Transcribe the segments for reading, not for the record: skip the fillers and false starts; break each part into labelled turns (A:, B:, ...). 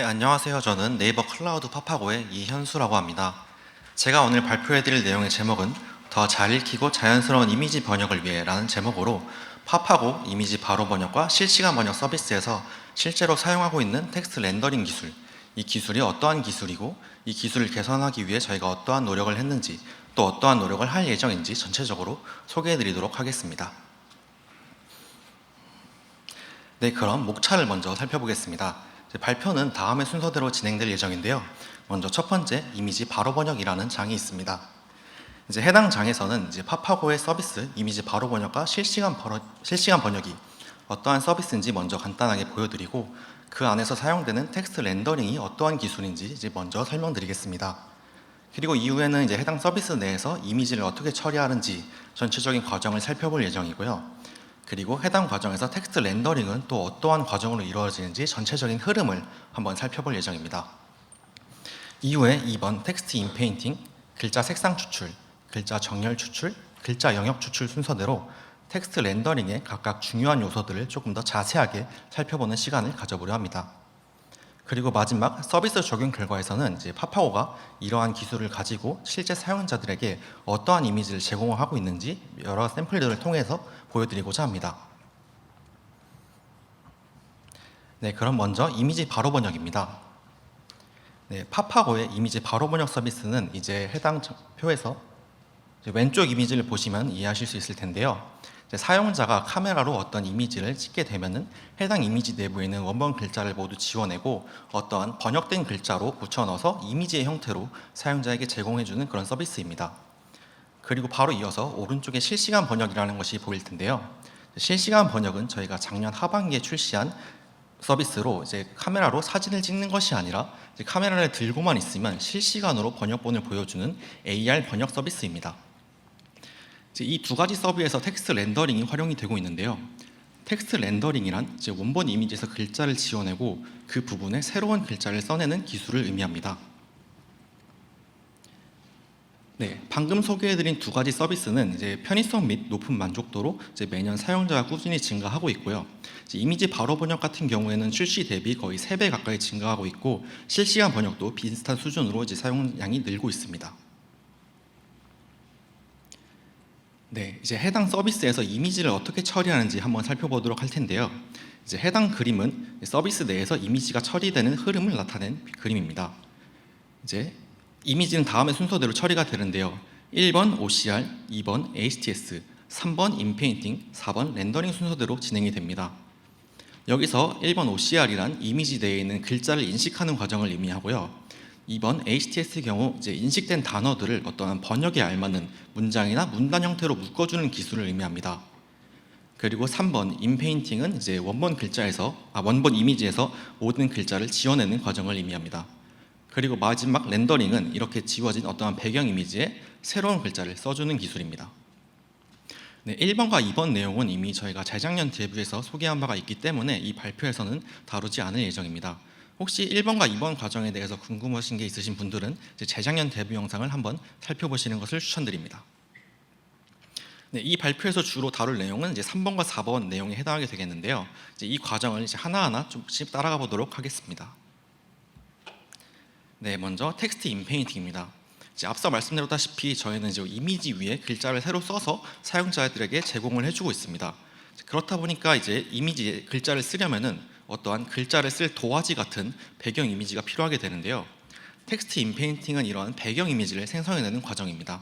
A: 네, 안녕하세요. 저는 네이버 클라우드 파파고의 이현수라고 합니다. 제가 오늘 발표해드릴 내용의 제목은 더 잘 읽히고 자연스러운 이미지 번역을 위해 라는 제목으로 파파고 이미지 바로 번역과 실시간 번역 서비스에서 실제로 사용하고 있는 텍스트 렌더링 기술, 이 기술이 어떠한 기술이고 이 기술을 개선하기 위해 저희가 어떠한 노력을 했는지 또 어떠한 노력을 할 예정인지 전체적으로 소개해드리도록 하겠습니다. 네, 그럼 목차를 먼저 살펴보겠습니다. 발표는 다음의 순서대로 진행될 예정인데요. 먼저 첫 번째, 이미지 바로 번역이라는 장이 있습니다. 해당 장에서는 파파고의 서비스 이미지 바로 번역과 실시간 번역이 어떠한 서비스인지 먼저 간단하게 보여드리고 그 안에서 사용되는 텍스트 렌더링이 어떠한 기술인지 먼저 설명드리겠습니다. 그리고 이후에는 해당 서비스 내에서 이미지를 어떻게 처리하는지 전체적인 과정을 살펴볼 예정이고요. 그리고 해당 과정에서 텍스트 렌더링은 또 어떠한 과정으로 이루어지는지 전체적인 흐름을 한번 살펴볼 예정입니다. 이후에 2번 텍스트 인페인팅, 글자 색상 추출, 글자 정렬 추출, 글자 영역 추출 순서대로 텍스트 렌더링의 각각 중요한 요소들을 조금 더 자세하게 살펴보는 시간을 가져보려 합니다. 그리고 마지막 서비스 적용 결과에서는 파파고가 이러한 기술을 가지고 실제 사용자들에게 어떠한 이미지를 제공하고 있는지 여러 샘플들을 통해서 보여드리고자 합니다. 네, 그럼 먼저 이미지 바로 번역입니다. 네, 파파고의 이미지 바로 번역 서비스는 해당 표에서 왼쪽 이미지를 보시면 이해하실 수 있을 텐데요. 사용자가 카메라로 어떤 이미지를 찍게 되면은 해당 이미지 내부에 있는 원본 글자를 모두 지워내고 어떠한 번역된 글자로 붙여 넣어서 이미지의 형태로 사용자에게 제공해주는 그런 서비스입니다. 그리고 바로 이어서 오른쪽에 실시간 번역이라는 것이 보일 텐데요. 실시간 번역은 저희가 작년 하반기에 출시한 서비스로 카메라로 사진을 찍는 것이 아니라 카메라를 들고만 있으면 실시간으로 번역본을 보여주는 AR 번역 서비스입니다. 이 두 가지 서비스에서 텍스트 렌더링이 활용이 되고 있는데요. 텍스트 렌더링이란 원본 이미지에서 글자를 지워내고 그 부분에 새로운 글자를 써내는 기술을 의미합니다. 네, 방금 소개해드린 두 가지 서비스는 편의성 및 높은 만족도로 매년 사용자가 꾸준히 증가하고 있고요. 이미지 바로 번역 같은 경우에는 출시 대비 거의 3배 가까이 증가하고 있고 실시간 번역도 비슷한 수준으로 사용량이 늘고 있습니다. 네, 해당 서비스에서 이미지를 어떻게 처리하는지 한번 살펴보도록 할 텐데요. 해당 그림은 서비스 내에서 이미지가 처리되는 흐름을 나타낸 그림입니다. 이미지는 다음의 순서대로 처리가 되는데요. 1번 OCR, 2번 HTS, 3번 인페인팅, 4번 렌더링 순서대로 진행이 됩니다. 여기서 1번 OCR이란 이미지 내에 있는 글자를 인식하는 과정을 의미하고요. 2번 HTS 경우 인식된 단어들을 어떠한 번역에 알맞는 문장이나 문단 형태로 묶어주는 기술을 의미합니다. 그리고 3번 인페인팅은 원본 이미지에서 모든 글자를 지워내는 과정을 의미합니다. 그리고 마지막 렌더링은 이렇게 지워진 어떠한 배경 이미지에 새로운 글자를 써주는 기술입니다. 네, 1번과 2번 내용은 이미 저희가 재작년 대부에서 소개한 바가 있기 때문에 이 발표에서는 다루지 않을 예정입니다. 혹시 1번과 2번 과정에 대해서 궁금하신 게 있으신 분들은 재작년 대부 영상을 한번 살펴보시는 것을 추천드립니다. 네, 이 발표에서 주로 다룰 내용은 3번과 4번 내용에 해당하게 되겠는데요. 이 과정을 하나하나 조금씩 따라가 보도록 하겠습니다. 네, 먼저 텍스트 인페인팅입니다. 앞서 말씀드렸다시피 저희는 이미지 위에 글자를 새로 써서 사용자들에게 제공을 해주고 있습니다. 그렇다 보니까 이미지에 글자를 쓰려면은 어떠한 글자를 쓸 도화지 같은 배경 이미지가 필요하게 되는데요. 텍스트 인페인팅은 이러한 배경 이미지를 생성해내는 과정입니다.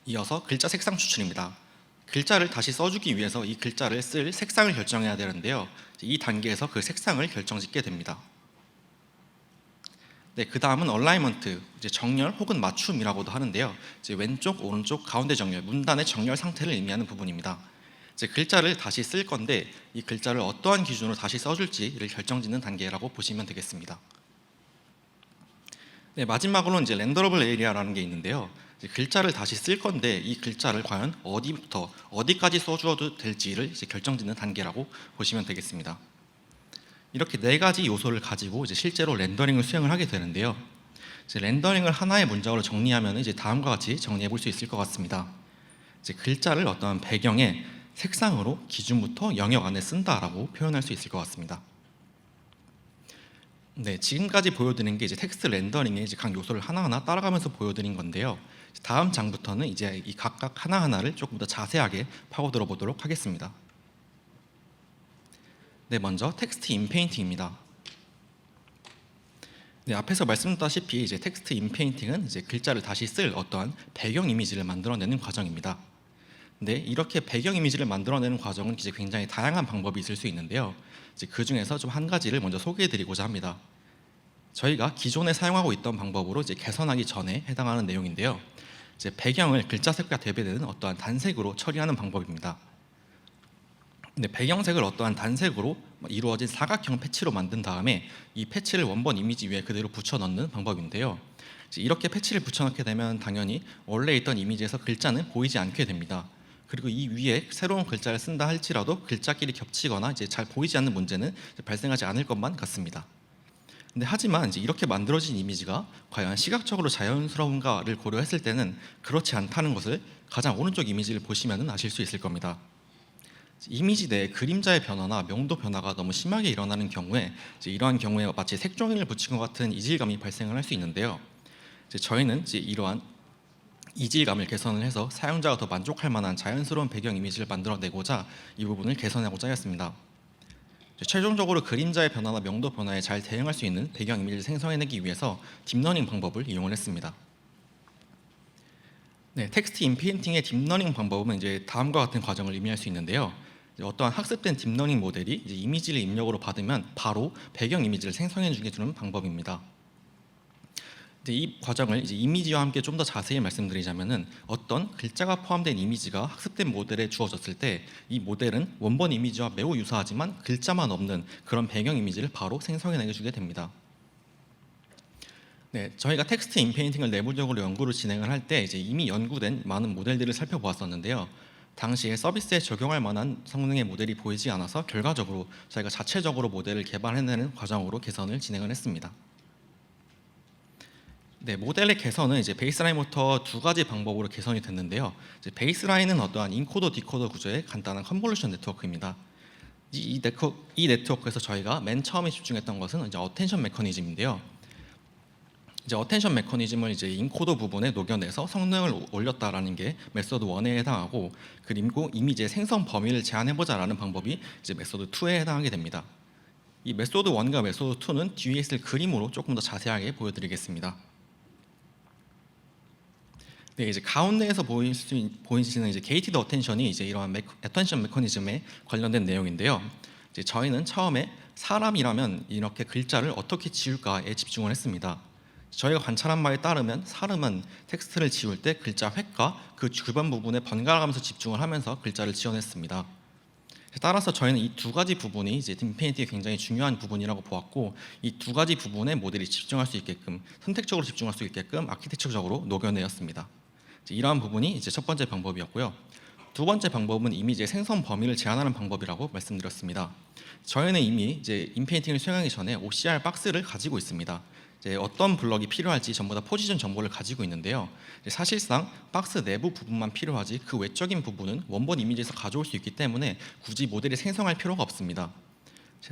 A: 이어서 글자 색상 추출입니다. 글자를 다시 써주기 위해서 이 글자를 쓸 색상을 결정해야 되는데요. 이 단계에서 그 색상을 결정짓게 됩니다. 네, 그 다음은 얼라이먼트, 정렬 혹은 맞춤이라고도 하는데요. 왼쪽, 오른쪽, 가운데 정렬, 문단의 정렬 상태를 의미하는 부분입니다. 글자를 다시 쓸 건데 이 글자를 어떠한 기준으로 다시 써줄지를 결정짓는 단계라고 보시면 되겠습니다. 네, 마지막으로는 렌더러블 에리아라는 게 있는데요. 글자를 다시 쓸 건데 이 글자를 과연 어디부터 어디까지 써주어도 될지를 결정짓는 단계라고 보시면 되겠습니다. 이렇게 4가지 요소를 가지고 실제로 렌더링을 수행을 하게 되는데요. 렌더링을 하나의 문장으로 정리하면 다음과 같이 정리해 볼 수 있을 것 같습니다. 글자를 어떠한 배경에 색상으로 기준부터 영역 안에 쓴다라고 표현할 수 있을 것 같습니다. 네, 지금까지 보여드린 게 이제 텍스트 렌더링의 이제 각 요소를 하나하나 따라가면서 보여드린 건데요. 다음 장부터는 이제 이 각각 하나하나를 조금 더 자세하게 파고들어 보도록 하겠습니다. 네, 먼저 텍스트 인페인팅입니다. 네, 앞에서 말씀드렸다시피 이제 텍스트 인페인팅은 이제 글자를 다시 쓸 어떠한 배경 이미지를 만들어내는 과정입니다. 네, 이렇게 배경 이미지를 만들어내는 과정은 이제 굉장히 다양한 방법이 있을 수 있는데요. 이제 그 중에서 좀 한 가지를 먼저 소개해드리고자 합니다. 저희가 기존에 사용하고 있던 방법으로 이제 개선하기 전에 해당하는 내용인데요. 이제 배경을 글자색과 대비되는 어떠한 단색으로 처리하는 방법입니다. 근데 배경색을 어떠한 단색으로 이루어진 사각형 패치로 만든 다음에 이 패치를 원본 이미지 위에 그대로 붙여 넣는 방법인데요. 이렇게 패치를 붙여넣게 되면 당연히 원래 있던 이미지에서 글자는 보이지 않게 됩니다. 그리고 이 위에 새로운 글자를 쓴다 할지라도 글자끼리 겹치거나 이제 잘 보이지 않는 문제는 발생하지 않을 것만 같습니다. 근데 하지만 이제 이렇게 만들어진 이미지가 과연 시각적으로 자연스러운가를 고려했을 때는 그렇지 않다는 것을 가장 오른쪽 이미지를 보시면 아실 수 있을 겁니다. 이미지 내에 그림자의 변화나 명도 변화가 너무 심하게 일어나는 경우에 이러한 경우에 마치 색종이를 붙인 것 같은 이질감이 발생을 할 수 있는데요. 저희는 이러한 이질감을 개선을 해서 사용자가 더 만족할 만한 자연스러운 배경 이미지를 만들어내고자 이 부분을 개선하고자 하였습니다. 최종적으로 그림자의 변화나 명도 변화에 잘 대응할 수 있는 배경 이미지를 생성해내기 위해서 딥러닝 방법을 이용을 했습니다. 네, 텍스트 인페인팅의 딥러닝 방법은 이제 다음과 같은 과정을 의미할 수 있는데요. 어떠한 학습된 딥러닝 모델이 이제 이미지를 입력으로 받으면 바로 배경 이미지를 생성해주는 방법입니다. 이 과정을 이제 이미지와 함께 좀 더 자세히 말씀드리자면은 어떤 글자가 포함된 이미지가 학습된 모델에 주어졌을 때 이 모델은 원본 이미지와 매우 유사하지만 글자만 없는 그런 배경 이미지를 바로 생성해내주게 됩니다. 네, 저희가 텍스트 인페인팅을 내부적으로 연구를 진행을 할 때 이제 이미 연구된 많은 모델들을 살펴보았었는데요. 당시에 서비스에 적용할 만한 성능의 모델이 보이지 않아서 결과적으로 저희가 자체적으로 모델을 개발해내는 과정으로 개선을 진행을 했습니다. 네, 모델의 개선은 이제 베이스라인부터 두 가지 방법으로 개선이 됐는데요. 이제 베이스라인은 어떠한 인코더 디코더 구조의 간단한 컨볼루션 네트워크입니다. 이 네트워크에서 저희가 맨 처음에 집중했던 것은 이제 어텐션 메커니즘인데요. 이제 어텐션 메커니즘을 이제 인코더 부분에 녹여내서 성능을 올렸다라는 게 메소드 1에 해당하고, 그리고 이미지의 생성 범위를 제한해보자라는 방법이 이제 메소드 2에 해당하게 됩니다. 이 메소드 1과 메소드 2는 뒤에 있을 그림으로 조금 더 자세하게 보여드리겠습니다. 네, 이제 가운데에서 보이시는 이제 게이티드 어텐션이 이제 이러한 어텐션 메커니즘에 관련된 내용인데요. 이제 저희는 처음에 사람이라면 이렇게 글자를 어떻게 지울까에 집중을 했습니다. 저희가 관찰한 바에 따르면 사람은 텍스트를 지울 때 글자 획과 그 주변 부분에 번갈아가면서 집중을 하면서 글자를 지어냈습니다. 따라서 저희는 이 두 가지 부분이 이제 인페인팅이 굉장히 중요한 부분이라고 보았고, 이 두 가지 부분에 모델이 집중할 수 있게끔, 선택적으로 집중할 수 있게끔 아키텍처적으로 녹여내었습니다. 이러한 부분이 이제 첫 번째 방법이었고요. 두 번째 방법은 이미지의 생성 범위를 제한하는 방법이라고 말씀드렸습니다. 저희는 이미 이제 인페인팅을 수행하기 전에 OCR 박스를 가지고 있습니다. 이제 어떤 블럭이 필요할지 전부 다 포지션 정보를 가지고 있는데요. 사실상 박스 내부 부분만 필요하지 그 외적인 부분은 원본 이미지에서 가져올 수 있기 때문에 굳이 모델이 생성할 필요가 없습니다.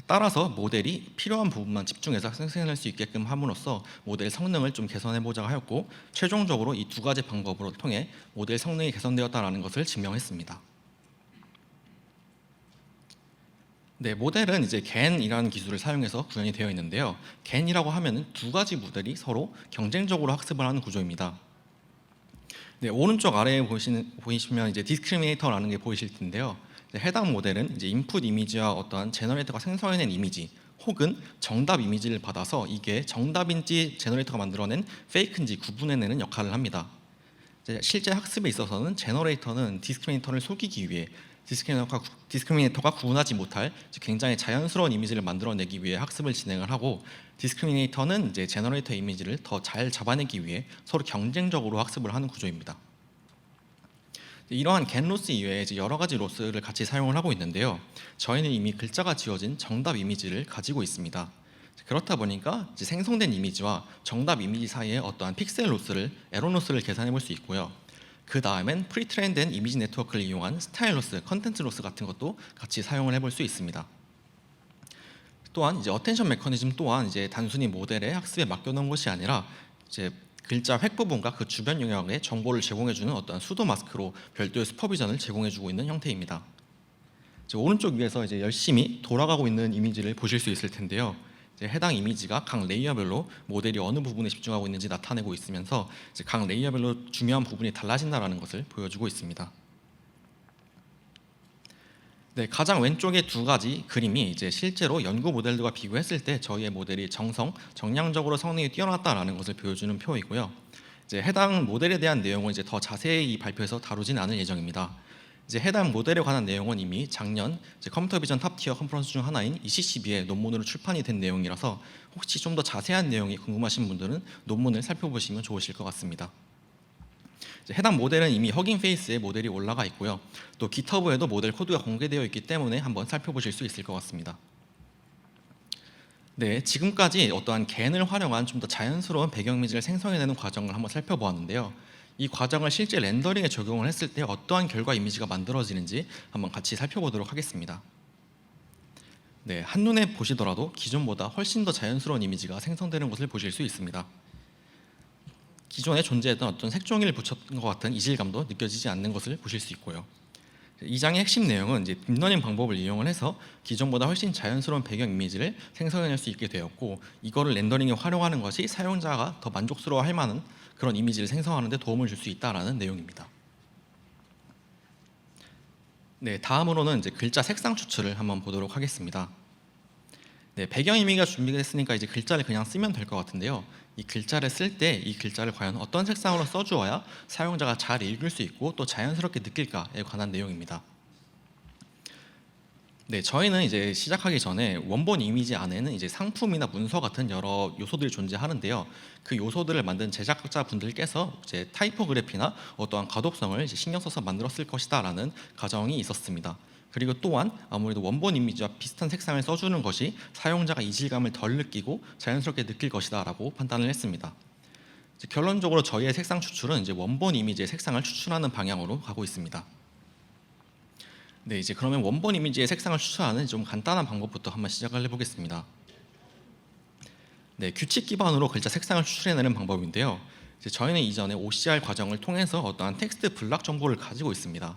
A: 따라서 모델이 필요한 부분만 집중해서 생성할 수 있게끔 함으로써 모델 성능을 좀 개선해보자고 하였고, 최종적으로 이 두 가지 방법으로 통해 모델 성능이 개선되었다는 것을 증명했습니다. 네, 모델은 이제 GAN이라는 기술을 사용해서 구현이 되어 있는데요. GAN이라고 하면은 두 가지 모델이 서로 경쟁적으로 학습을 하는 구조입니다. 네, 오른쪽 아래에 보이시면 이제 디스크리미네이터라는 게 보이실 텐데요. 해당 모델은 이제 인풋 이미지와 어떠한 제너레이터가 생성해낸 이미지 혹은 정답 이미지를 받아서 이게 정답인지 제너레이터가 만들어낸 페이크인지 구분해내는 역할을 합니다. 실제 학습에 있어서는 제너레이터는 디스크리미네이터를 속이기 위해 디스크리미네이터가 구분하지 못할 굉장히 자연스러운 이미지를 만들어내기 위해 학습을 진행을 하고, 디스크리미네이터는 이제 제너레이터 이미지를 더 잘 잡아내기 위해 서로 경쟁적으로 학습을 하는 구조입니다. 이러한 겟 로스 이외에 이제 여러 가지 로스를 같이 사용을 하고 있는데요. 저희는 이미 글자가 지어진 정답 이미지를 가지고 있습니다. 그렇다 보니까 이제 생성된 이미지와 정답 이미지 사이에 어떠한 픽셀 로스를, 에러 로스를 계산해 볼 수 있고요. 그 다음엔 프리트레인된 이미지 네트워크를 이용한 스타일 로스, 컨텐츠 로스 같은 것도 같이 사용을 해볼 수 있습니다. 또한 이제 어텐션 메커니즘 또한 이제 단순히 모델의 학습에 맡겨놓은 것이 아니라 이제 글자 획 부분과 그 주변 영역에 정보를 제공해주는 어떤 수도 마스크로 별도의 슈퍼비전을 제공해주고 있는 형태입니다. 이제 오른쪽 위에서 이제 열심히 돌아가고 있는 이미지를 보실 수 있을 텐데요. 이제 해당 이미지가 각 레이어별로 모델이 어느 부분에 집중하고 있는지 나타내고 있으면서 이제 각 레이어별로 중요한 부분이 달라진다는 것을 보여주고 있습니다. 네, 가장 왼쪽의 두 가지 그림이 이제 실제로 연구 모델들과 비교했을 때 저희의 모델이 정량적으로 성능이 뛰어났다라는 것을 보여주는 표이고요. 이제 해당 모델에 대한 내용은 이제 더 자세히 이 발표에서 다루지는 않을 예정입니다. 이제 해당 모델에 관한 내용은 이미 작년 이제 컴퓨터 비전 탑티어 컨퍼런스 중 하나인 ECCB의 논문으로 출판이 된 내용이라서 혹시 좀 더 자세한 내용이 궁금하신 분들은 논문을 살펴보시면 좋으실 것 같습니다. 해당 모델은 이미 허깅 페이스에 모델이 올라가 있고요. 또 GitHub에도 모델 코드가 공개되어 있기 때문에 한번 살펴보실 수 있을 것 같습니다. 네, 지금까지 어떠한 겐을 활용한 좀 더 자연스러운 배경 이미지를 생성해내는 과정을 한번 살펴보았는데요. 이 과정을 실제 렌더링에 적용을 했을 때 어떠한 결과 이미지가 만들어지는지 한번 같이 살펴보도록 하겠습니다. 네, 한눈에 보시더라도 기존보다 훨씬 더 자연스러운 이미지가 생성되는 것을 보실 수 있습니다. 기존에 존재했던 어떤 색종이를 붙였던 것 같은 이질감도 느껴지지 않는 것을 보실 수 있고요. 이 장의 핵심 내용은 이제 딥러닝 방법을 이용을 해서 기존보다 훨씬 자연스러운 배경 이미지를 생성해낼 수 있게 되었고, 이거를 렌더링에 활용하는 것이 사용자가 더 만족스러워할 만한 그런 이미지를 생성하는 데 도움을 줄 수 있다라는 내용입니다. 네, 다음으로는 이제 글자 색상 추출을 한번 보도록 하겠습니다. 네, 배경 이미지가 준비됐으니까 이제 글자를 그냥 쓰면 될 것 같은데요. 이 글자를 쓸 때 이 글자를 과연 어떤 색상으로 써주어야 사용자가 잘 읽을 수 있고 또 자연스럽게 느낄까에 관한 내용입니다. 네, 저희는 이제 시작하기 전에 원본 이미지 안에는 이제 상품이나 문서 같은 여러 요소들이 존재하는데요. 그 요소들을 만든 제작자 분들께서 이제 타이포그래피나 어떠한 가독성을 이제 신경 써서 만들었을 것이다라는 가정이 있었습니다. 그리고 또한 아무래도 원본 이미지와 비슷한 색상을 써주는 것이 사용자가 이질감을 덜 느끼고 자연스럽게 느낄 것이다라고 판단을 했습니다. 결론적으로 저희의 색상 추출은 이제 원본 이미지의 색상을 추출하는 방향으로 가고 있습니다. 네, 이제 그러면 원본 이미지의 색상을 추출하는 좀 간단한 방법부터 한번 시작을 해보겠습니다. 네, 규칙 기반으로 글자 색상을 추출해내는 방법인데요. 이제 저희는 이전에 OCR 과정을 통해서 어떠한 텍스트 블락 정보를 가지고 있습니다.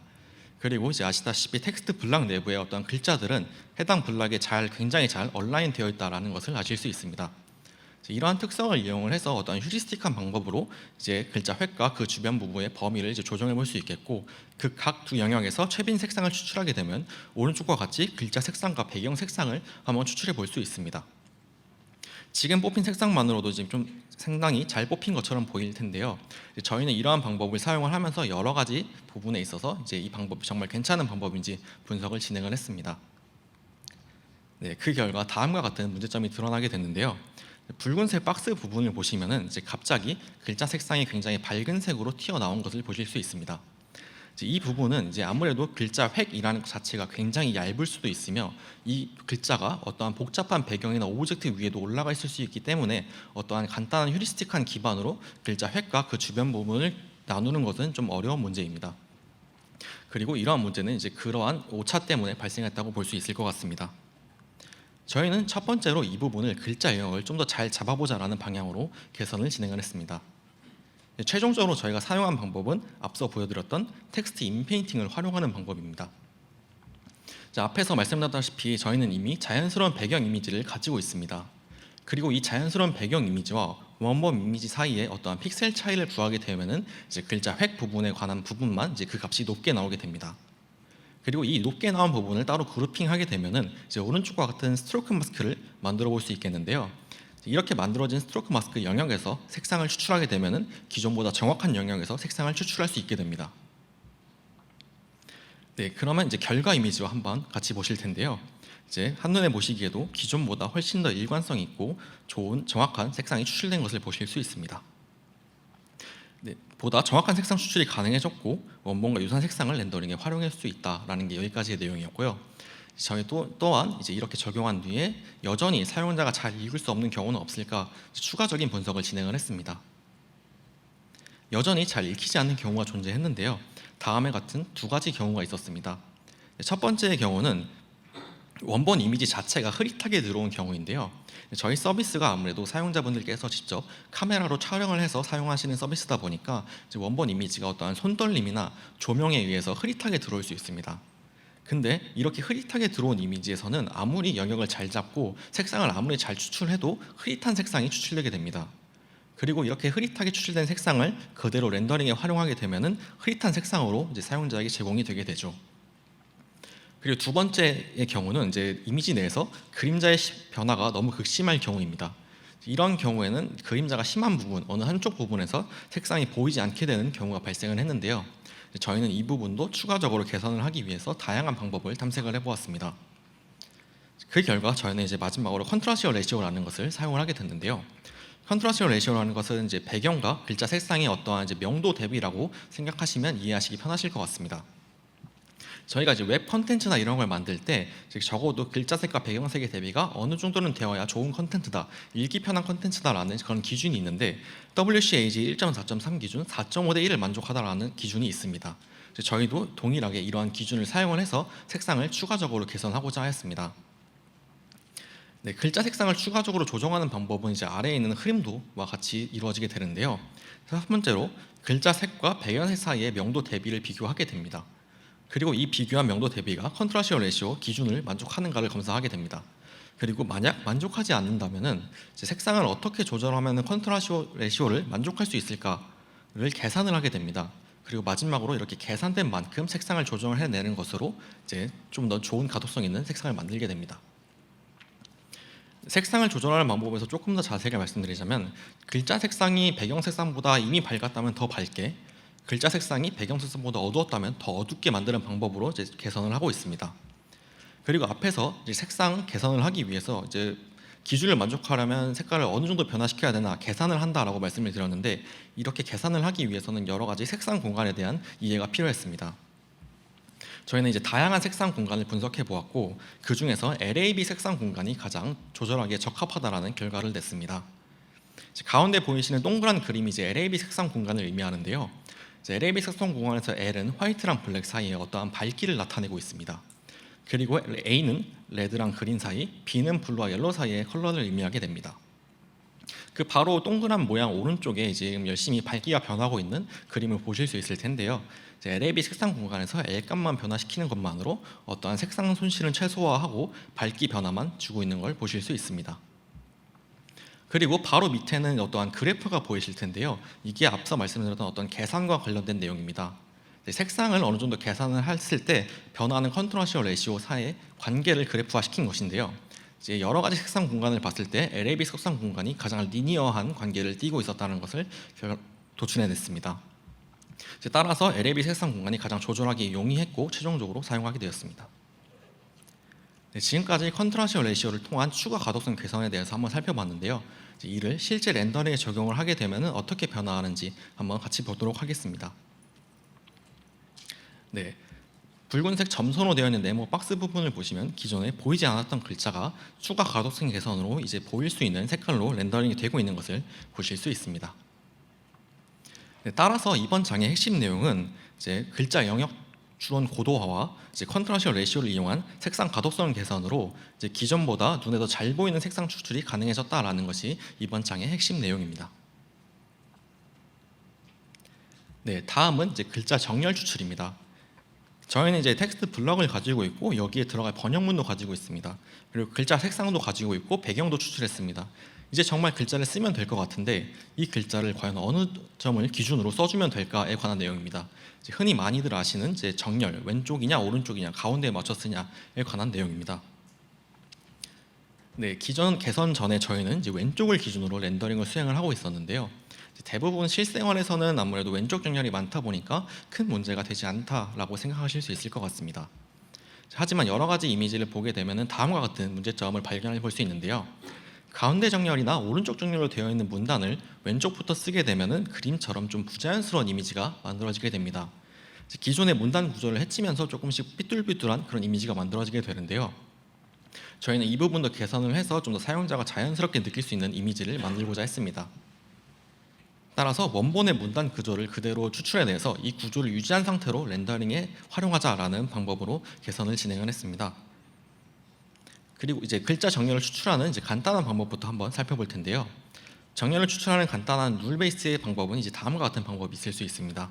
A: 그리고 이제 아시다시피 텍스트 블락 내부의 어떤 글자들은 해당 블락에 굉장히 잘 얼라인 되어 있다라는 것을 아실 수 있습니다. 이러한 특성을 이용을 해서 어떤 휴리스틱한 방법으로 이제 글자 획과 그 주변 부분의 범위를 이제 조정해 볼 수 있겠고, 그 각 두 영역에서 최빈 색상을 추출하게 되면 오른쪽과 같이 글자 색상과 배경 색상을 한번 추출해 볼 수 있습니다. 지금 뽑힌 색상만으로도 지금 좀 상당히 잘 뽑힌 것처럼 보일 텐데요. 저희는 이러한 방법을 사용을 하면서 여러 가지 부분에 있어서 이제 이 방법이 정말 괜찮은 방법인지 분석을 진행을 했습니다. 네, 그 결과 다음과 같은 문제점이 드러나게 됐는데요. 붉은색 박스 부분을 보시면은 이제 갑자기 글자 색상이 굉장히 밝은 색으로 튀어나온 것을 보실 수 있습니다. 이 부분은 이제 아무래도 글자 획이라는 것 자체가 굉장히 얇을 수도 있으며 이 글자가 어떠한 복잡한 배경이나 오브젝트 위에도 올라가 있을 수 있기 때문에 어떠한 간단한 휴리스틱한 기반으로 글자 획과 그 주변 부분을 나누는 것은 좀 어려운 문제입니다. 그리고 이러한 문제는 이제 그러한 오차 때문에 발생했다고 볼 수 있을 것 같습니다. 저희는 첫 번째로 이 부분을 글자 영역을 좀 더 잘 잡아보자라는 방향으로 개선을 진행을 했습니다. 최종적으로 저희가 사용한 방법은 앞서 보여드렸던 텍스트 인페인팅을 활용하는 방법입니다. 앞에서 말씀드렸다시피 저희는 이미 자연스러운 배경 이미지를 가지고 있습니다. 그리고 이 자연스러운 배경 이미지와 원본 이미지 사이에 어떠한 픽셀 차이를 구하게 되면은 이제 글자 획 부분에 관한 부분만 이제 그 값이 높게 나오게 됩니다. 그리고 이 높게 나온 부분을 따로 그룹핑하게 되면은 이제 오른쪽과 같은 스트로크 마스크를 만들어 볼 수 있겠는데요. 이렇게 만들어진 스트로크 마스크 영역에서 색상을 추출하게 되면은 기존보다 정확한 영역에서 색상을 추출할 수 있게 됩니다. 네, 그러면 이제 결과 이미지와 한번 같이 보실 텐데요. 이제 한눈에 보시기에도 기존보다 훨씬 더 일관성 있고 좋은 정확한 색상이 추출된 것을 보실 수 있습니다. 네, 보다 정확한 색상 추출이 가능해졌고 원본과 유사한 색상을 렌더링에 활용할 수 있다라는 게 여기까지의 내용이었고요. 저희 또한 이제 이렇게 적용한 뒤에 여전히 사용자가 잘 읽을 수 없는 경우는 없을까 추가적인 분석을 진행을 했습니다. 여전히 잘 읽히지 않는 경우가 존재했는데요. 다음에 같은 두 가지 경우가 있었습니다. 첫 번째의 경우는 원본 이미지 자체가 흐릿하게 들어온 경우인데요. 저희 서비스가 아무래도 사용자분들께서 직접 카메라로 촬영을 해서 사용하시는 서비스다 보니까 이제 원본 이미지가 어떠한 손떨림이나 조명에 의해서 흐릿하게 들어올 수 있습니다. 근데 이렇게 흐릿하게 들어온 이미지에서는 아무리 영역을 잘 잡고 색상을 아무리 잘 추출해도 흐릿한 색상이 추출되게 됩니다. 그리고 이렇게 흐릿하게 추출된 색상을 그대로 렌더링에 활용하게 되면은 흐릿한 색상으로 이제 사용자에게 제공이 되게 되죠. 그리고 두 번째의 경우는 이제 이미지 내에서 그림자의 변화가 너무 극심할 경우입니다. 이런 경우에는 그림자가 심한 부분, 어느 한쪽 부분에서 색상이 보이지 않게 되는 경우가 발생을 했는데요. 저희는 이 부분도 추가적으로 개선을 하기 위해서 다양한 방법을 탐색을 해보았습니다. 그 결과 저희는 이제 마지막으로 컨트라스트 레시오라는 것을 사용을 하게 됐는데요. 컨트라스트 레시오라는 것은 이제 배경과 글자 색상의 어떠한 이제 명도 대비라고 생각하시면 이해하시기 편하실 것 같습니다. 저희가 이제 웹 컨텐츠나 이런 걸 만들 때 적어도 글자 색과 배경 색의 대비가 어느 정도는 되어야 좋은 컨텐츠다, 읽기 편한 컨텐츠다라는 그런 기준이 있는데 WCAG 1.4.3 기준 4.5대 1을 만족하다라는 기준이 있습니다. 저희도 동일하게 이러한 기준을 사용을 해서 색상을 추가적으로 개선하고자 하였습니다. 네, 글자 색상을 추가적으로 조정하는 방법은 이제 아래에 있는 흐림도와 같이 이루어지게 되는데요. 첫 번째로 글자 색과 배경색 사이의 명도 대비를 비교하게 됩니다. 그리고 이 비교한 명도 대비가 컨트라스트 레시오 기준을 만족하는가를 검사하게 됩니다. 그리고 만약 만족하지 않는다면은 색상을 어떻게 조절하면 컨트라스트 레시오를 만족할 수 있을까를 계산을 하게 됩니다. 그리고 마지막으로 이렇게 계산된 만큼 색상을 조정을 해내는 것으로 이제 좀 더 좋은 가독성 있는 색상을 만들게 됩니다. 색상을 조절하는 방법에서 조금 더 자세하게 말씀드리자면 글자 색상이 배경 색상보다 이미 밝았다면 더 밝게, 글자 색상이 배경 색상보다 어두웠다면 더 어둡게 만드는 방법으로 이제 개선을 하고 있습니다. 그리고 앞에서 이제 색상 개선을 하기 위해서 이제 기준을 만족하려면 색깔을 어느 정도 변화시켜야 되나 계산을 한다라고 말씀을 드렸는데 이렇게 계산을 하기 위해서는 여러 가지 색상 공간에 대한 이해가 필요했습니다. 저희는 이제 다양한 색상 공간을 분석해 보았고 그 중에서 LAB 색상 공간이 가장 조절하기에 적합하다라는 결과를 냈습니다. 가운데 보이시는 동그란 그림이 이제 LAB 색상 공간을 의미하는데요. LAB 색상 공간에서 L은 화이트랑 블랙 사이에 어떠한 밝기를 나타내고 있습니다. 그리고 A는 레드랑 그린 사이, B는 블루와 옐로 사이의 컬러를 의미하게 됩니다. 그 바로 동그란 모양 오른쪽에 지금 열심히 밝기가 변하고 있는 그림을 보실 수 있을 텐데요. LAB 색상 공간에서 L값만 변화시키는 것만으로 어떠한 색상 손실은 최소화하고 밝기 변화만 주고 있는 걸 보실 수 있습니다. 그리고 바로 밑에는 어떠한 그래프가 보이실 텐데요. 이게 앞서 말씀드렸던 어떤 계산과 관련된 내용입니다. 색상을 어느 정도 계산을 했을 때 변화하는 컨트라스트 레시오 사이의 관계를 그래프화시킨 것인데요. 이제 여러 가지 색상 공간을 봤을 때 LAB 색상 공간이 가장 리니어한 관계를 띠고 있었다는 것을 도출해냈습니다. 따라서 LAB 색상 공간이 가장 조절하기 용이했고 최종적으로 사용하게 되었습니다. 네, 지금까지 컨트라스트 레시오를 통한 추가 가독성 개선에 대해서 한번 살펴봤는데요. 이를 실제 렌더링에 적용을 하게 되면 어떻게 변화하는지 한번 같이 보도록 하겠습니다. 네, 붉은색 점선으로 되어 있는 네모 박스 부분을 보시면 기존에 보이지 않았던 글자가 추가 가독성 개선으로 이제 보일 수 있는 색깔로 렌더링이 되고 있는 것을 보실 수 있습니다. 네, 따라서 이번 장의 핵심 내용은 이제 글자 영역 추론 고도화와 이제 컨트라스트 레시오를 이용한 색상 가독성 개선으로 이제 기존보다 눈에 더 잘 보이는 색상 추출이 가능해졌다라는 것이 이번 장의 핵심 내용입니다. 네, 다음은 이제 글자 정렬 추출입니다. 저희는 이제 텍스트 블럭을 가지고 있고 여기에 들어갈 번역문도 가지고 있습니다. 그리고 글자 색상도 가지고 있고 배경도 추출했습니다. 이제 정말 글자를 쓰면 될 것 같은데 이 글자를 과연 어느 점을 기준으로 써주면 될까에 관한 내용입니다. 흔히 많이들 아시는 이제 정렬, 왼쪽이냐 오른쪽이냐 가운데에 맞춰 쓰냐에 관한 내용입니다. 네, 기존 개선 전에 저희는 이제 왼쪽을 기준으로 렌더링을 수행을 하고 있었는데요. 대부분 실생활에서는 아무래도 왼쪽 정렬이 많다 보니까 큰 문제가 되지 않다라고 생각하실 수 있을 것 같습니다. 하지만 여러 가지 이미지를 보게 되면 다음과 같은 문제점을 발견해 볼 수 있는데요. 가운데 정렬이나 오른쪽 정렬로 되어 있는 문단을 왼쪽부터 쓰게 되면 그림처럼 좀 부자연스러운 이미지가 만들어지게 됩니다. 기존의 문단 구조를 해치면서 조금씩 삐뚤삐뚤한 그런 이미지가 만들어지게 되는데요. 저희는 이 부분도 개선을 해서 좀 더 사용자가 자연스럽게 느낄 수 있는 이미지를 만들고자 했습니다. 따라서 원본의 문단 구조를 그대로 추출해내서 이 구조를 유지한 상태로 렌더링에 활용하자라는 방법으로 개선을 진행을 했습니다. 그리고 이제 글자 정렬을 추출하는 이제 간단한 방법부터 한번 살펴볼 텐데요. 정렬을 추출하는 간단한 룰 베이스의 방법은 이제 다음과 같은 방법이 있을 수 있습니다.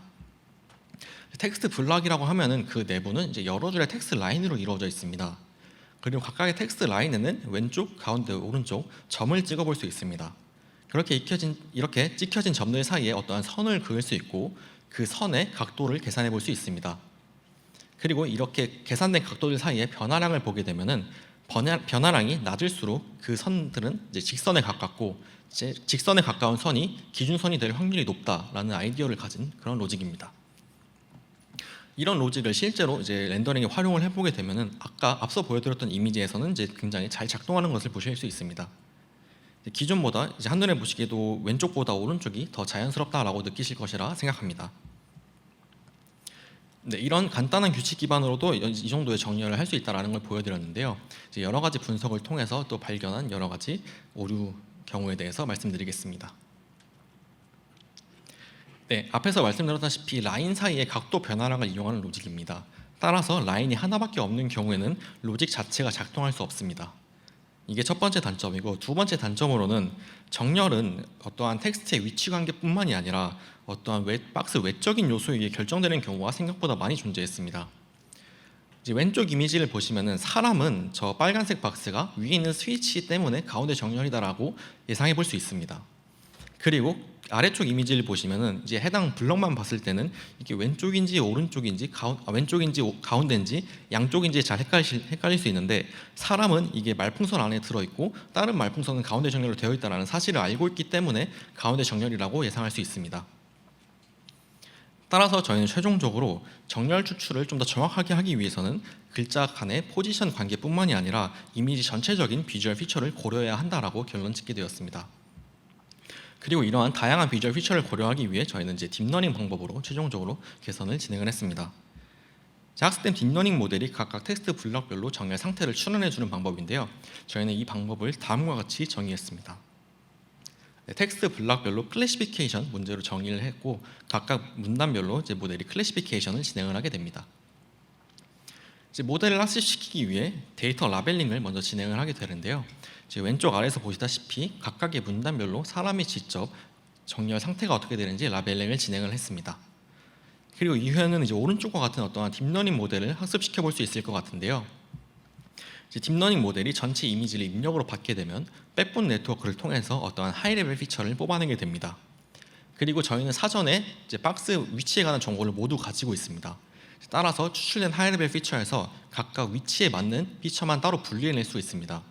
A: 텍스트 블럭이라고 하면은 그 내부는 이제 여러 줄의 텍스트 라인으로 이루어져 있습니다. 그리고 각각의 텍스트 라인에는 왼쪽, 가운데, 오른쪽 점을 찍어볼 수 있습니다. 이렇게 찍혀진 점들 사이에 어떠한 선을 그을 수 있고 그 선의 각도를 계산해 볼 수 있습니다. 그리고 이렇게 계산된 각도들 사이에 변화량을 보게 되면은 변화량이 낮을수록 그 선들은 이제 직선에 가깝고 이제 직선에 가까운 선이 기준선이 될 확률이 높다라는 아이디어를 가진 그런 로직입니다. 이런 로직을 실제로 이제 렌더링에 활용을 해보게 되면은 아까 앞서 보여드렸던 이미지에서는 이제 굉장히 잘 작동하는 것을 보실 수 있습니다. 기존보다 이제 한눈에 보시기에도 왼쪽보다 오른쪽이 더 자연스럽다라고 느끼실 것이라 생각합니다. 네, 이런 간단한 규칙 기반으로도 이 정도의 정렬을 할 수 있다는 걸 보여드렸는데요. 이제 여러 가지 분석을 통해서 또 발견한 여러 가지 오류 경우에 대해서 말씀드리겠습니다. 네, 앞에서 말씀드렸다시피 라인 사이의 각도 변화량을 이용하는 로직입니다. 따라서 라인이 하나밖에 없는 경우에는 로직 자체가 작동할 수 없습니다. 이게 첫 번째 단점이고, 두 번째 단점으로는 정렬은 어떠한 텍스트의 위치 관계뿐만이 아니라 어떠한 박스 외적인 요소에 의해 결정되는 경우가 생각보다 많이 존재했습니다. 이제 왼쪽 이미지를 보시면은 사람은 저 빨간색 박스가 위에 있는 스위치 때문에 가운데 정렬이다라고 예상해 볼 수 있습니다. 그리고 아래쪽 이미지를 보시면은 이제 해당 블럭만 봤을 때는 이게 왼쪽인지 오른쪽인지 왼쪽인지 가운데인지 양쪽인지 잘 헷갈릴 수 있는데, 사람은 이게 말풍선 안에 들어있고 다른 말풍선은 가운데 정렬로 되어 있다는 사실을 알고 있기 때문에 가운데 정렬이라고 예상할 수 있습니다. 따라서 저희는 최종적으로 정렬 추출을 좀 더 정확하게 하기 위해서는 글자 간의 포지션 관계뿐만이 아니라 이미지 전체적인 비주얼 피처를 고려해야 한다라고 결론 짓게 되었습니다. 그리고 이러한 다양한 비주얼 피처를 고려하기 위해 저희는 이제 딥러닝 방법으로 최종적으로 개선을 진행을 했습니다. 학습된 딥러닝 모델이 각각 텍스트 블럭별로 정렬 상태를 추론해주는 방법인데요. 저희는 이 방법을 다음과 같이 정의했습니다. 네, 텍스트 블럭별로 클래시피케이션 문제로 정의를 했고, 각각 문단별로 이제 모델이 클래시피케이션을 진행을 하게 됩니다. 이제 모델을 학습시키기 위해 데이터 라벨링을 먼저 진행을 하게 되는데요. 왼쪽 아래에서 보시다시피 각각의 문단별로 사람이 직접 정렬 상태가 어떻게 되는지 라벨링을 진행을 했습니다. 그리고 이후에는 이제 오른쪽과 같은 어떠한 딥러닝 모델을 학습시켜 볼 수 있을 것 같은데요. 이제 딥러닝 모델이 전체 이미지를 입력으로 받게 되면 백본 네트워크를 통해서 어떠한 하이레벨 피처를 뽑아내게 됩니다. 그리고 저희는 사전에 이제 박스 위치에 관한 정보를 모두 가지고 있습니다. 따라서 추출된 하이레벨 피처에서 각각 위치에 맞는 피처만 따로 분리해낼 수 있습니다.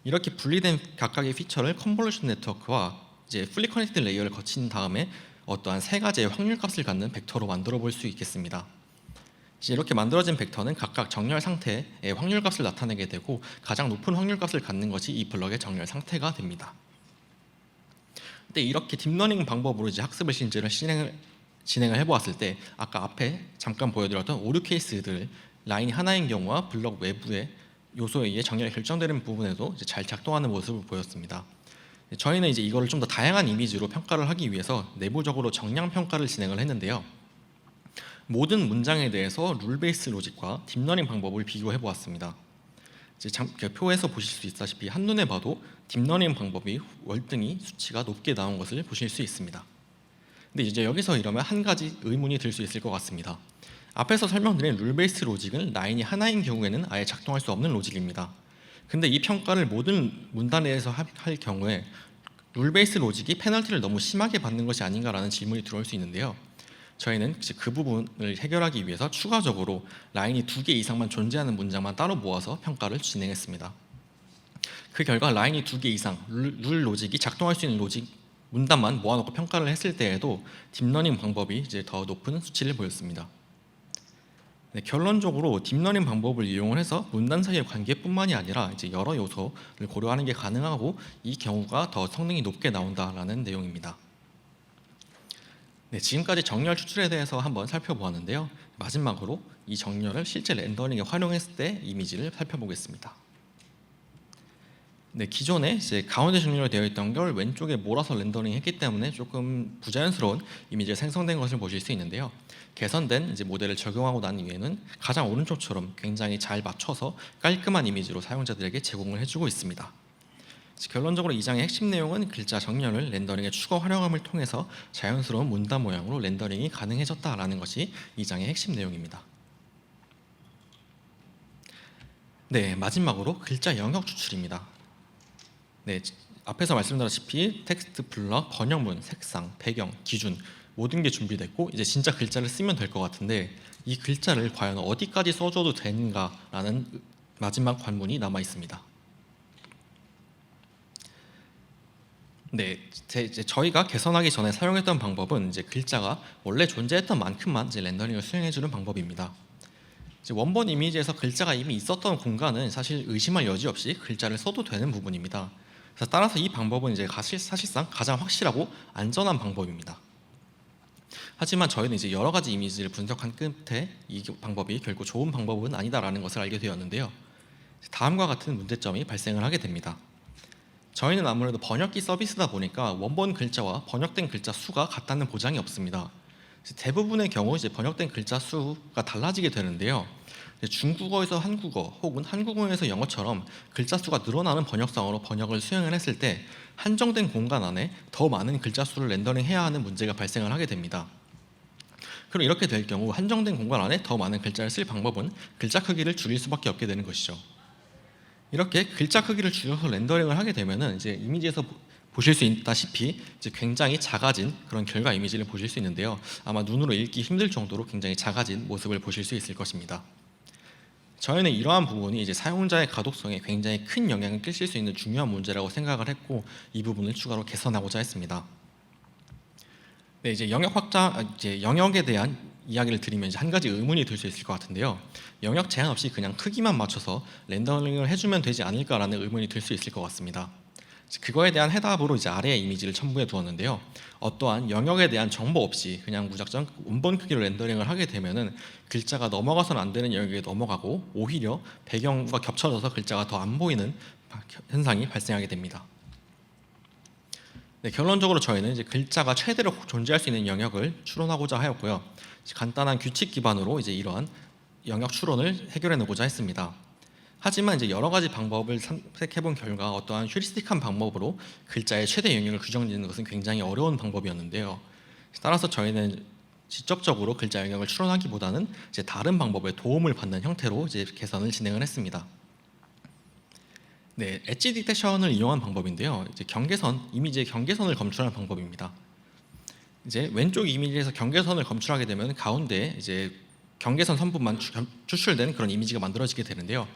A: 이렇게 분리된 각각의 피처를 컨볼루션 네트워크와 이제 풀리 커넥티드 레이어를 거친 다음에 어떠한 세 가지의 확률값을 갖는 벡터로 만들어 볼 수 있겠습니다. 이제 이렇게 만들어진 벡터는 각각 정렬 상태의 확률값을 나타내게 되고, 가장 높은 확률값을 갖는 것이 이 블럭의 정렬 상태가 됩니다. 근데 이렇게 딥러닝 방법으로 이제 학습을 실제로 진행을 해보았을 때 아까 앞에 잠깐 보여드렸던 오류 케이스들, 라인이 하나인 경우와 블럭 외부의 요소에 의해 정렬이 결정되는 부분에도 이제 잘 작동하는 모습을 보였습니다. 저희는 이제 이거를 좀 더 다양한 이미지로 평가를 하기 위해서 내부적으로 정량 평가를 진행을 했는데요. 모든 문장에 대해서 룰 베이스 로직과 딥러닝 방법을 비교해 보았습니다. 이제 표에서 보실 수 있다시피 한눈에 봐도 딥러닝 방법이 월등히 수치가 높게 나온 것을 보실 수 있습니다. 근데 이제 여기서 이러면 한 가지 의문이 들 수 있을 것 같습니다. 앞에서 설명드린 룰 베이스 로직은 라인이 하나인 경우에는 아예 작동할 수 없는 로직입니다. 근데 이 평가를 모든 문단에서 할 경우에 룰 베이스 로직이 페널티를 너무 심하게 받는 것이 아닌가라는 질문이 들어올 수 있는데요. 저희는 그 부분을 해결하기 위해서 추가적으로 라인이 2개 이상만 존재하는 문장만 따로 모아서 평가를 진행했습니다. 그 결과 라인이 2개 이상 룰 로직이 작동할 수 있는 로직 문단만 모아놓고 평가를 했을 때에도 딥러닝 방법이 이제 더 높은 수치를 보였습니다. 네, 결론적으로 딥러닝 방법을 이용을 해서 문단 사이의 관계뿐만이 아니라 이제 여러 요소를 고려하는 게 가능하고, 이 경우가 더 성능이 높게 나온다라는 내용입니다. 네, 지금까지 정렬 추출에 대해서 한번 살펴보았는데요. 마지막으로 이 정렬을 실제 렌더링에 활용했을 때 이미지를 살펴보겠습니다. 네, 기존에 이제 가운데 정렬이 되어 있던 걸 왼쪽에 몰아서 렌더링했기 때문에 조금 부자연스러운 이미지가 생성된 것을 보실 수 있는데요. 개선된 이제 모델을 적용하고 난 이후에는 가장 오른쪽처럼 굉장히 잘 맞춰서 깔끔한 이미지로 사용자들에게 제공을 해주고 있습니다. 결론적으로 이 장의 핵심 내용은 글자 정렬을 렌더링의 추가 활용함을 통해서 자연스러운 문단 모양으로 렌더링이 가능해졌다라는 것이 이 장의 핵심 내용입니다. 네, 마지막으로 글자 영역 추출입니다. 네, 앞에서 말씀드렸다시피 텍스트 블럭, 번역문, 색상, 배경, 기준 모든 게 준비됐고 이제 진짜 글자를 쓰면 될 것 같은데 이 글자를 과연 어디까지 써줘도 되는가라는 마지막 관문이 남아 있습니다. 네, 이제 저희가 개선하기 전에 사용했던 방법은 이제 글자가 원래 존재했던 만큼만 이제 렌더링을 수행해주는 방법입니다. 이제 원본 이미지에서 글자가 이미 있었던 공간은 사실 의심할 여지 없이 글자를 써도 되는 부분입니다. 그래서 따라서 이 방법은 이제 사실상 가장 확실하고 안전한 방법입니다. 하지만 저희는 이제 여러 가지 이미지를 분석한 끝에 이 방법이 결코 좋은 방법은 아니다라는 것을 알게 되었는데요. 다음과 같은 문제점이 발생을 하게 됩니다. 저희는 아무래도 번역기 서비스다 보니까 원본 글자와 번역된 글자 수가 같다는 보장이 없습니다. 대부분의 경우 이제 번역된 글자 수가 달라지게 되는데요. 중국어에서 한국어 혹은 한국어에서 영어처럼 글자 수가 늘어나는 번역상으로 번역을 수행을 했을 때 한정된 공간 안에 더 많은 글자 수를 렌더링해야 하는 문제가 발생을 하게 됩니다. 그럼 이렇게 될 경우 한정된 공간 안에 더 많은 글자를 쓸 방법은 글자 크기를 줄일 수밖에 없게 되는 것이죠. 이렇게 글자 크기를 줄여서 렌더링을 하게 되면은 이제 이미지에서 보실 수 있다시피 이제 굉장히 작아진 그런 결과 이미지를 보실 수 있는데요. 아마 눈으로 읽기 힘들 정도로 굉장히 작아진 모습을 보실 수 있을 것입니다. 저희는 이러한 부분이 이제 사용자의 가독성에 굉장히 큰 영향을 끼칠 수 있는 중요한 문제라고 생각을 했고 이 부분을 추가로 개선하고자 했습니다. 네, 이제 영역에 대한 이야기를 드리면 이제 한 가지 의문이 들 수 있을 것 같은데요. 영역 제한 없이 그냥 크기만 맞춰서 렌더링을 해주면 되지 않을까라는 의문이 들 수 있을 것 같습니다. 그거에 대한 해답으로 이제 아래에 이미지를 첨부해 두었는데요. 어떠한 영역에 대한 정보 없이 그냥 무작정 원본 크기로 렌더링을 하게 되면은 글자가 넘어가서는 안 되는 영역에 넘어가고 오히려 배경과 겹쳐져서 글자가 더 안 보이는 현상이 발생하게 됩니다. 네, 결론적으로 저희는 이제 글자가 최대로 존재할 수 있는 영역을 추론하고자 하였고요. 간단한 규칙 기반으로 이제 이러한 영역 추론을 해결해 내고자 했습니다. 하지만 이제 여러 가지 방법을 탐색해본 결과 어떠한 휴리스틱한 방법으로 글자의 최대 영역을 규정짓는 것은 굉장히 어려운 방법이었는데요. 따라서 저희는 직접적으로 글자 영역을 추론하기보다는 이제 다른 방법의 도움을 받는 형태로 이제 개선을 진행을 했습니다. 네, 엣지 디텍션을 이용한 방법인데요. 이제 이미지의 경계선을 검출하는 방법입니다. 이제 왼쪽 이미지에서 경계선을 검출하게 되면 가운데 이제 경계선 선부만 추출된 그런 이미지가 만들어지게 되는데요.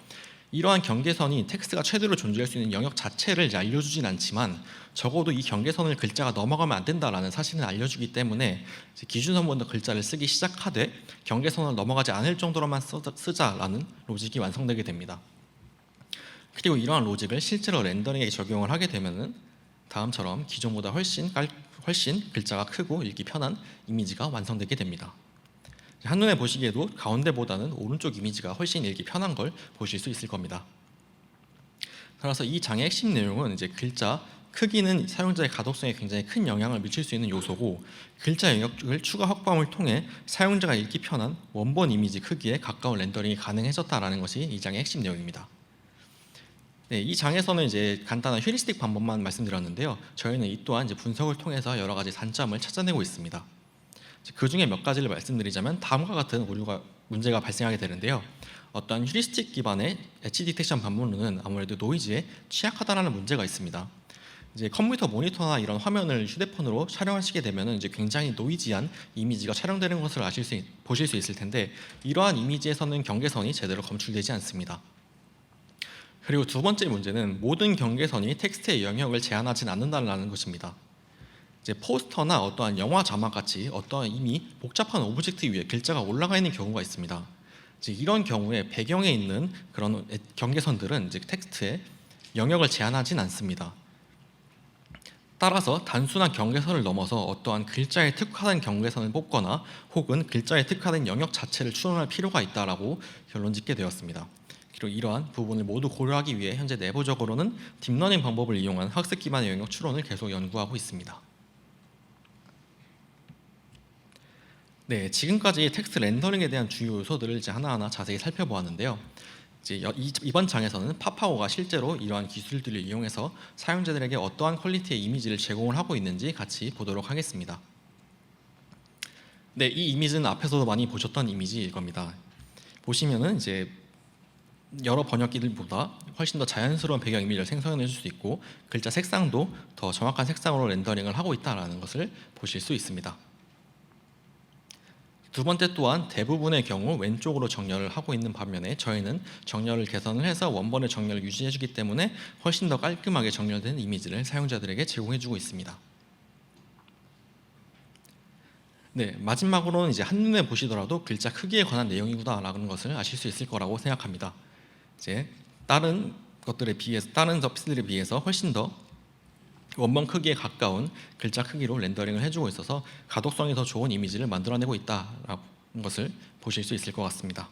A: 이러한 경계선이 텍스트가 최대로 존재할 수 있는 영역 자체를 이제 알려주진 않지만 적어도 이 경계선을 글자가 넘어가면 안 된다라는 사실을 알려주기 때문에 기준선부터 글자를 쓰기 시작하되 경계선을 넘어가지 않을 정도로만 쓰자라는 로직이 완성되게 됩니다. 그리고 이러한 로직을 실제로 렌더링에 적용을 하게 되면은 다음처럼 기존보다 훨씬 글자가 크고 읽기 편한 이미지가 완성되게 됩니다. 한눈에 보시기에도 가운데보다는 오른쪽 이미지가 훨씬 읽기 편한 걸 보실 수 있을 겁니다. 따라서 이 장의 핵심 내용은 이제 글자 크기는 사용자의 가독성에 굉장히 큰 영향을 미칠 수 있는 요소고 글자 영역을 추가 확보함을 통해 사용자가 읽기 편한 원본 이미지 크기에 가까운 렌더링이 가능해졌다라는 것이 이 장의 핵심 내용입니다. 네, 이 장에서는 이제 간단한 휴리스틱 방법만 말씀드렸는데요. 저희는 이 또한 이제 분석을 통해서 여러 가지 단점을 찾아내고 있습니다. 그 중에 몇 가지를 말씀드리자면 다음과 같은 문제가 발생하게 되는데요. 어떠한 휴리스틱 기반의 엣지 디텍션 방법론은 아무래도 노이즈에 취약하다는 문제가 있습니다. 이제 컴퓨터 모니터나 이런 화면을 휴대폰으로 촬영하시게 되면 이제 굉장히 노이지한 이미지가 촬영되는 것을 보실 수 있을 텐데 이러한 이미지에서는 경계선이 제대로 검출되지 않습니다. 그리고 두 번째 문제는 모든 경계선이 텍스트의 영역을 제한하진 않는다는 것입니다. 이제 포스터나 어떠한 영화 자막 같이 어떠한 이미 복잡한 오브젝트 위에 글자가 올라가 있는 경우가 있습니다. 이제 이런 경우에 배경에 있는 그런 경계선들은 이제 텍스트의 영역을 제한하진 않습니다. 따라서 단순한 경계선을 넘어서 어떠한 글자에 특화된 경계선을 뽑거나 혹은 글자에 특화된 영역 자체를 추론할 필요가 있다라고 결론짓게 되었습니다. 그리고 이러한 부분을 모두 고려하기 위해 현재 내부적으로는 딥러닝 방법을 이용한 학습 기반의 영역 추론을 계속 연구하고 있습니다. 네, 지금까지 텍스트 렌더링에 대한 주요 요소들을 이제 하나하나 자세히 살펴보았는데요. 이번 장에서는 파파고가 실제로 이러한 기술들을 이용해서 사용자들에게 어떠한 퀄리티의 이미지를 제공을 하고 있는지 같이 보도록 하겠습니다. 네, 이 이미지는 앞에서도 많이 보셨던 이미지일 겁니다. 보시면은 이제 여러 번역기들보다 훨씬 더 자연스러운 배경 이미지를 생성해 줄 수 있고 글자 색상도 더 정확한 색상으로 렌더링을 하고 있다는 것을 보실 수 있습니다. 두 번째 또한 대부분의 경우 왼쪽으로 정렬을 하고 있는 반면에 저희는 정렬을 개선을 해서 원본의 정렬을 유지해 주기 때문에 훨씬 더 깔끔하게 정렬된 이미지를 사용자들에게 제공해 주고 있습니다. 네, 마지막으로는 이제 한눈에 보시더라도 글자 크기에 관한 내용이구나라는 것을 아실 수 있을 거라고 생각합니다. 이제 다른 것들에 비해서 다른 서비스들에 비해서 훨씬 더 원본 크기에 가까운 글자 크기로 렌더링을 해주고 있어서 가독성이 더 좋은 이미지를 만들어내고 있다는 것을 보실 수 있을 것 같습니다.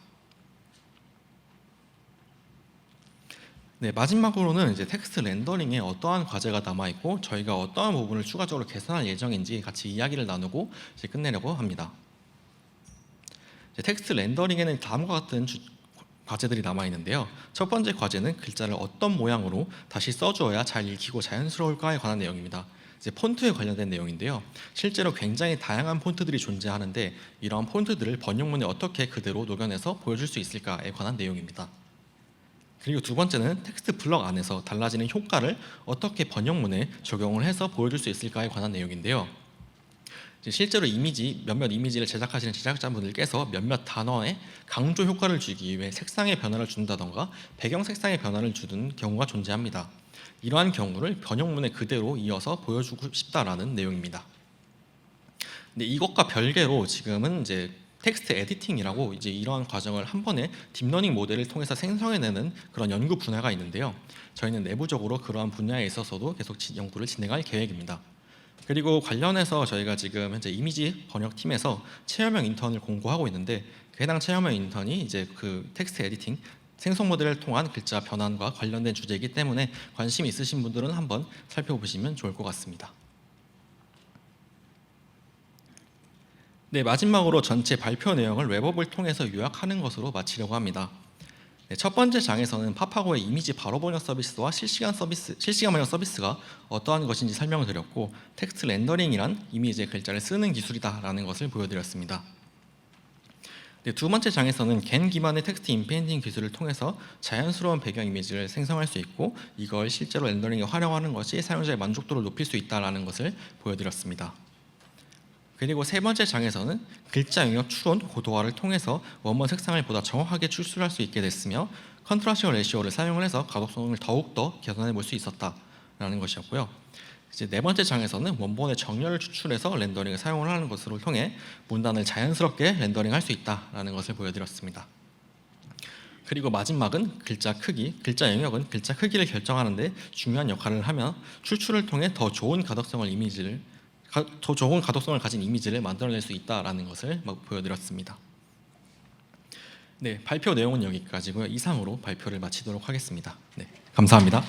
A: 네, 마지막으로는 이제 텍스트 렌더링에 어떠한 과제가 남아 있고 저희가 어떠한 부분을 추가적으로 개선할 예정인지 같이 이야기를 나누고 이제 끝내려고 합니다. 텍스트 렌더링에는 다음과 같은 과제들이 남아 있는데요. 첫 번째 과제는 글자를 어떤 모양으로 다시 써주어야 잘 읽히고 자연스러울까에 관한 내용입니다. 이제 폰트에 관련된 내용인데요. 실제로 굉장히 다양한 폰트들이 존재하는데 이러한 폰트들을 번역문에 어떻게 그대로 녹여내서 보여줄 수 있을까에 관한 내용입니다. 그리고 두 번째는 텍스트 블럭 안에서 달라지는 효과를 어떻게 번역문에 적용을 해서 보여줄 수 있을까에 관한 내용인데요. 실제로 몇몇 이미지를 제작하시는 제작자분들께서 몇몇 단어에 강조 효과를 주기 위해 색상의 변화를 준다던가 배경 색상의 변화를 주는 경우가 존재합니다. 이러한 경우를 번역문에 그대로 이어서 보여주고 싶다라는 내용입니다. 근데 이것과 별개로 지금은 이제 텍스트 에디팅이라고 이제 이러한 과정을 한 번에 딥러닝 모델을 통해서 생성해내는 그런 연구 분야가 있는데요. 저희는 내부적으로 그러한 분야에 있어서도 계속 연구를 진행할 계획입니다. 그리고 관련해서 저희가 지금 현재 이미지 번역팀에서 체험형 인턴을 공고하고 있는데 그 해당 체험형 인턴이 이제 그 텍스트 에디팅 생성 모델을 통한 글자 변환과 관련된 주제이기 때문에 관심 있으신 분들은 한번 살펴보시면 좋을 것 같습니다. 네, 마지막으로 전체 발표 내용을 웹업을 통해서 요약하는 것으로 마치려고 합니다. 네, 첫 번째 장에서는 파파고의 이미지 바로 번역 서비스와 실시간 번역 서비스가 어떠한 것인지 설명을 드렸고 텍스트 렌더링이란 이미지의 글자를 쓰는 기술이다라는 것을 보여드렸습니다. 네, 두 번째 장에서는 겐 기반의 텍스트 인페인팅 기술을 통해서 자연스러운 배경 이미지를 생성할 수 있고 이걸 실제로 렌더링에 활용하는 것이 사용자의 만족도를 높일 수 있다는 것을 보여드렸습니다. 그리고 세 번째 장에서는 글자 영역 추론 고도화를 통해서 원본 색상을 보다 정확하게 추출할 수 있게 됐으며 컨트라스트 레시오를 사용을 해서 가독성을 더욱더 개선해 볼 수 있었다라는 것이었고요. 이제 네 번째 장에서는 원본의 정렬을 추출해서 렌더링을 사용을 하는 것으로 통해 문단을 자연스럽게 렌더링할 수 있다라는 것을 보여드렸습니다. 그리고 마지막은 글자 영역은 글자 크기를 결정하는데 중요한 역할을 하며 출출을 통해 더 좋은 가독성을 가진 이미지를 만들어낼 수 있다라는 것을 보여드렸습니다. 네, 발표 내용은 여기까지고요. 이상으로 발표를 마치도록 하겠습니다. 네, 감사합니다.